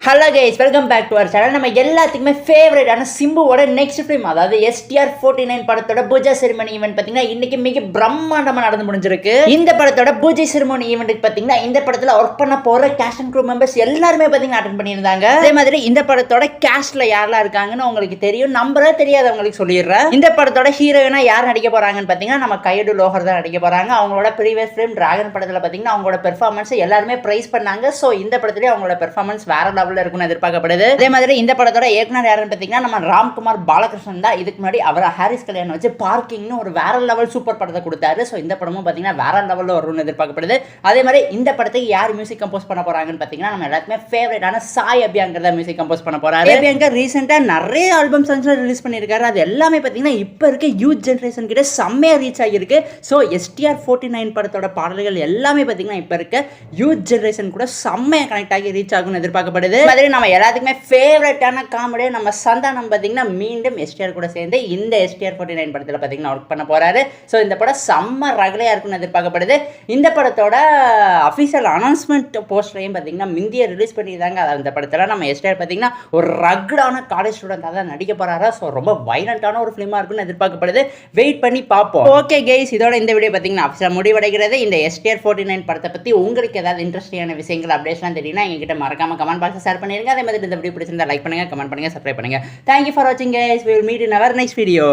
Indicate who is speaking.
Speaker 1: Hello guys, welcome back to our channel. நம்ம எல்லாத்துக்குமே ஃபேவரட்டான சிம்புவோட நெக்ஸ்ட் ஃபிலிம், அதாவது STR49 படத்தோட பூஜை செரிமனி ஈவெண்ட் பார்த்தீங்கன்னா இன்னைக்கு மிக பிரம்மாண்டமாக நடந்து முடிஞ்சிருக்கு. இந்த படத்தோட பூஜை செரிமனி ஈவெண்ட்டுக்கு பார்த்தீங்கன்னா இந்த படத்தில் ஒர்க் பண்ண போகிற கேஸ்ட் அண்ட் க்ரூ மெம்பர்ஸ் எல்லாருமே பார்த்தீங்கன்னா அட்டென்ட் பண்ணியிருந்தாங்க. அதே மாதிரி இந்த படத்தோட கேஸ்ட்ல யாரெல்லாம் இருக்காங்கன்னு உங்களுக்கு தெரியும், நம்பரே தெரியாதவங்களுக்கு சொல்லிடுறேன். இந்த படத்தோட ஹீரோயினா யார் நடிக்க போறாங்கன்னு பார்த்தீங்கன்னா நம்ம கையடு லோகர் தான் நடிக்க போறாங்க. அவங்களோட ப்ரீவியஸ் ஃபிலிம் டிராகன் படத்தில் பார்த்தீங்கன்னா அவங்களோட பெர்ஃபார்மன்ஸ் எல்லாருமே பிரைஸ் பண்ணாங்க. ஸோ இந்த படத்துலேயே அவங்களோட பெர்ஃபார்மன்ஸ் வேற லெவலில் இருக்குன்னு எதிர்பார்க்கப்படுது. அதே மாதிரி இந்த படத்தோட இயக்குனர் யாருன்னு பார்த்தீங்கன்னா நம்ம ராம்குமார் பாலகிருஷ்ணன் தான். இதுக்கு முன்னாடி அவர் ஹாரிஸ் கல்யாணம் வச்சு பார்க்கிங்னு ஒரு வேற லெவல் சூப்பர் படத்தை கொடுத்தாரு. ஸோ இந்த படமும் பார்த்தீங்கன்னா வேற லெவலில் வரும்னு எதிர்பார்க்கப்படுது. அதே மாதிரி இந்த படத்துக்கு யார் மியூசிக் கம்போஸ் பண்ண போறாங்கன்னு பார்த்தீங்கன்னா நம்ம எல்லாருமே ஃபேவரட்டான சாய் அபியங்கர் தான் மியூசிக் கம்போஸ் பண்ண போறாரு. அபியங்கர் ரீசெண்டாக நிறைய ஆல்பம் சாங்ஸ் ரிலீஸ் பண்ணியிருக்காரு. அது எல்லாமே பார்த்தீங்கன்னா இப்போ இருக்க யூத் ஜென்ரேஷன் கிட்ட செம்மையா ரீச் ஆகியிருக்கு. ஸோ STR49 படத்தோட பாடல்கள் எல்லாமே பார்த்தீங்கன்னா இப்போ இருக்க யூத் ஜென்ரேஷன் கூட செம்மையா கனெக்ட் ஆகி ரீச் ஆகும்னு எதிர்பார்க்கப்படுது. மாதிரி நம்ம எல்லாத்துக்குமே ஃபேவரட்டான காமெடியாக நம்ம சந்தானம் பார்த்தீங்கன்னா மீண்டும் STR கூட சேர்ந்து இந்த STR49 படத்தில் பார்த்தீங்கன்னா ஒர்க் பண்ண போறாரு. ஸோ இந்த படம் செம்ம ரகலையாக இருக்குன்னு எதிர்பார்க்கப்படுது. இந்த படத்தோட அஃபிஷியல் அனௌன்ஸ்மெண்ட் போஸ்டரையும் பார்த்தீங்கன்னா முந்திய ரிலீஸ் பண்ணியிருந்தாங்க. அதாவது இந்த படத்தில் நம்ம STR பார்த்தீங்கன்னா ஒரு ரகடான காலேஜ் ஸ்டூடெண்டாக தான் நடிக்க போறாரா. ஸோ ரொம்ப வைலண்டான ஒரு ஃபிலிமாக இருக்குன்னு எதிர்பார்க்கப்படுது. வெயிட் பண்ணி பார்ப்போம். ஓகே கைஸ், இதோட இந்த வீடியோ பார்த்தீங்கன்னா அஃபிஷியலாக முடிவடைகிறது. இந்த STR49 படத்தை பற்றி உங்களுக்கு ஏதாவது இன்ட்ரெஸ்டிங்கான விஷயங்கள் அப்டேட்ஸ்லாம் தெரியும்னா எங்ககிட்ட மறக்காம கமெண்ட் பாக்ஸில் ஷேர் பண்ணிருங்க. அதே மாதிரி இந்த வீடியோ பிடிச்சிருந்தா லைக் பண்ணுங்க, கமெண்ட் பண்ணுங்க, சப்ஸ்கிரைப் பண்ணுங்க. Thank you for watching guys. We will meet in our next video.